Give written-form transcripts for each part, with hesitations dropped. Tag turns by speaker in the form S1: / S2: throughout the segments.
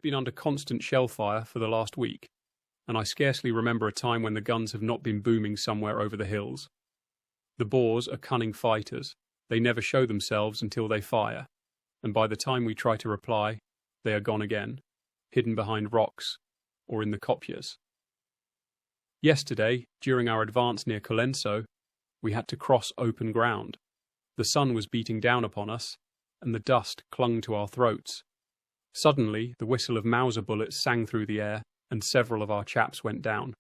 S1: We've been under constant shell fire for the last week, and I scarcely remember a time when the guns have not been booming somewhere over the hills. The Boers are cunning fighters. They never show themselves until they fire, and by the time we try to reply, they are gone again, hidden behind rocks or in the kopjes. Yesterday, during our advance near Colenso, we had to cross open ground. The sun was beating down upon us, and the dust clung to our throats. Suddenly, the whistle of Mauser bullets sang through the air, and several of our chaps went down.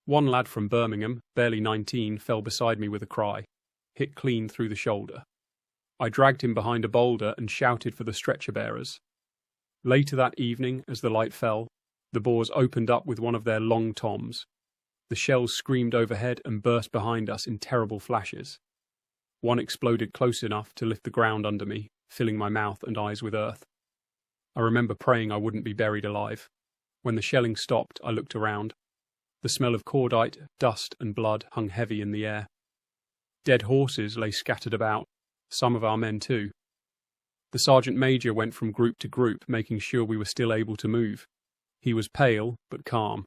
S1: One lad from Birmingham, barely 19, fell beside me with a cry, hit clean through the shoulder. I dragged him behind a boulder and shouted for the stretcher-bearers. Later that evening, as the light fell, the Boers opened up with one of their long toms. The shells screamed overhead and burst behind us in terrible flashes. One exploded close enough to lift the ground under me, filling my mouth and eyes with earth. I remember praying I wouldn't be buried alive. When the shelling stopped, I looked around. The smell of cordite, dust and blood hung heavy in the air. Dead horses lay scattered about, some of our men too. The sergeant major went from group to group, making sure we were still able to move. He was pale, but calm.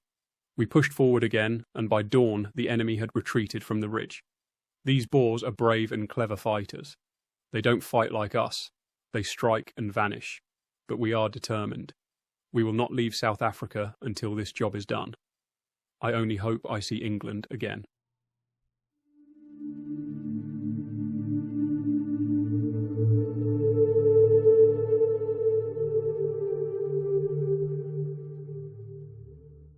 S1: We pushed forward again, and by dawn the enemy had retreated from the ridge. These Boers are brave and clever fighters. They don't fight like us. They strike and vanish. But we are determined. We will not leave South Africa until this job is done. I only hope I see England again.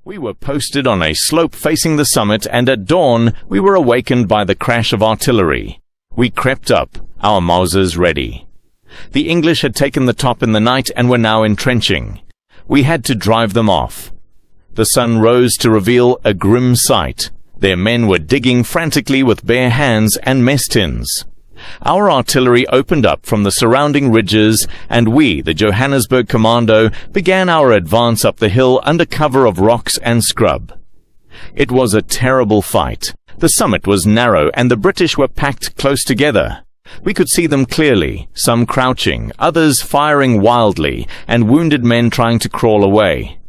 S2: We were posted on a slope facing the summit, and at dawn we were awakened by the crash of artillery. We crept up, our Mausers ready. The English had taken the top in the night and were now entrenching. We had to drive them off. The sun rose to reveal a grim sight. Their men were digging frantically with bare hands and mess tins. Our artillery opened up from the surrounding ridges, and we, the Johannesburg Commando, began our advance up the hill under cover of rocks and scrub. It was a terrible fight. The summit was narrow, and the British were packed close together. We could see them clearly, some crouching, others firing wildly, and wounded men trying to crawl away.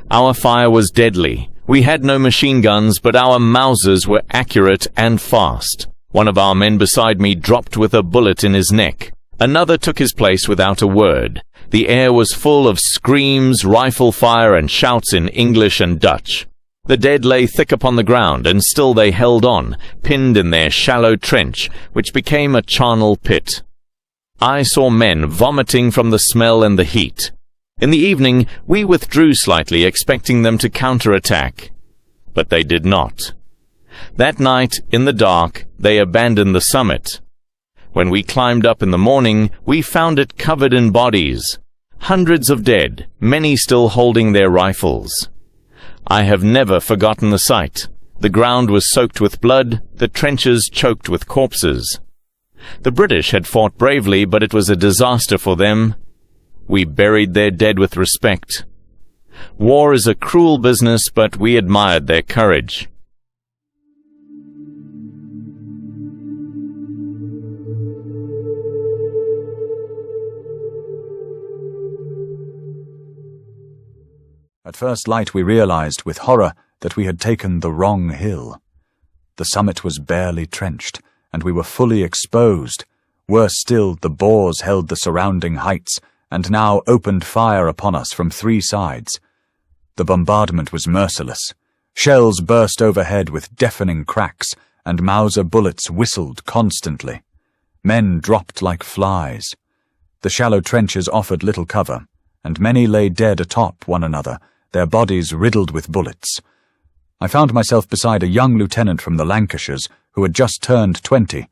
S2: Our fire was deadly. We had no machine guns, but our Mausers were accurate and fast. One of our men beside me dropped with a bullet in his neck. Another took his place without a word. The air was full of screams, rifle fire, and shouts in English and Dutch. The dead lay thick upon the ground, and still they held on, pinned in their shallow trench, which became a charnel pit. I saw men vomiting from the smell and the heat. In the evening, we withdrew slightly, expecting them to counterattack. But they did not. That night, in the dark, they abandoned the summit. When we climbed up in the morning, we found it covered in bodies. Hundreds of dead, many still holding their rifles. I have never forgotten the sight. The ground was soaked with blood, the trenches choked with corpses. The British had fought bravely, but it was a disaster for them. We buried their dead with respect. War is a cruel business, but we admired their courage.
S3: At first light we realized with horror that we had taken the wrong hill. The summit was barely trenched, and we were fully exposed. Worse still, the Boers held the surrounding heights, and now opened fire upon us from 3 sides. The bombardment was merciless. Shells burst overhead with deafening cracks, and Mauser bullets whistled constantly. Men dropped like flies. The shallow trenches offered little cover, and many lay dead atop one another, their bodies riddled with bullets. I found myself beside a young lieutenant from the Lancashires who had just turned 20.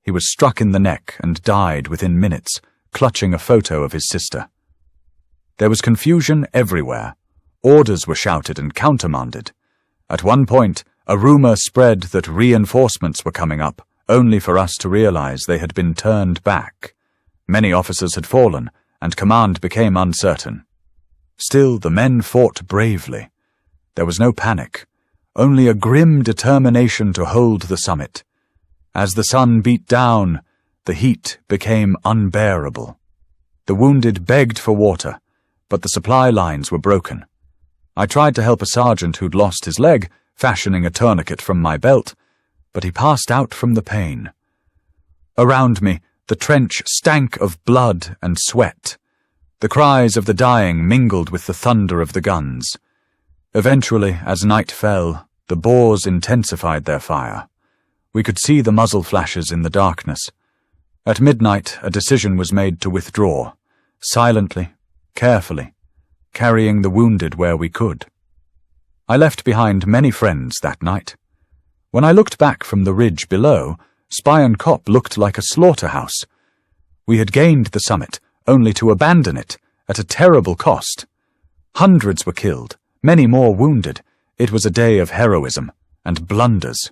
S3: He was struck in the neck and died within minutes, clutching a photo of his sister. There was confusion everywhere. Orders were shouted and countermanded. At one point, a rumor spread that reinforcements were coming up, only for us to realize they had been turned back. Many officers had fallen, and command became uncertain. Still, the men fought bravely. There was no panic, only a grim determination to hold the summit. As the sun beat down, the heat became unbearable. The wounded begged for water. but the supply lines were broken. I tried to help a sergeant who'd lost his leg, fashioning a tourniquet from my belt, but he passed out from the pain. Around me, the trench stank of blood and sweat. The cries of the dying mingled with the thunder of the guns. Eventually, as night fell, the Boers intensified their fire. We could see the muzzle flashes in the darkness. At midnight, a decision was made to withdraw, silently, carefully, carrying the wounded where we could. I left behind many friends that night. When I looked back from the ridge below, Spion Kop looked like a slaughterhouse. We had gained the summit, only to abandon it, at a terrible cost. Hundreds were killed, many more wounded. It was a day of heroism and blunders.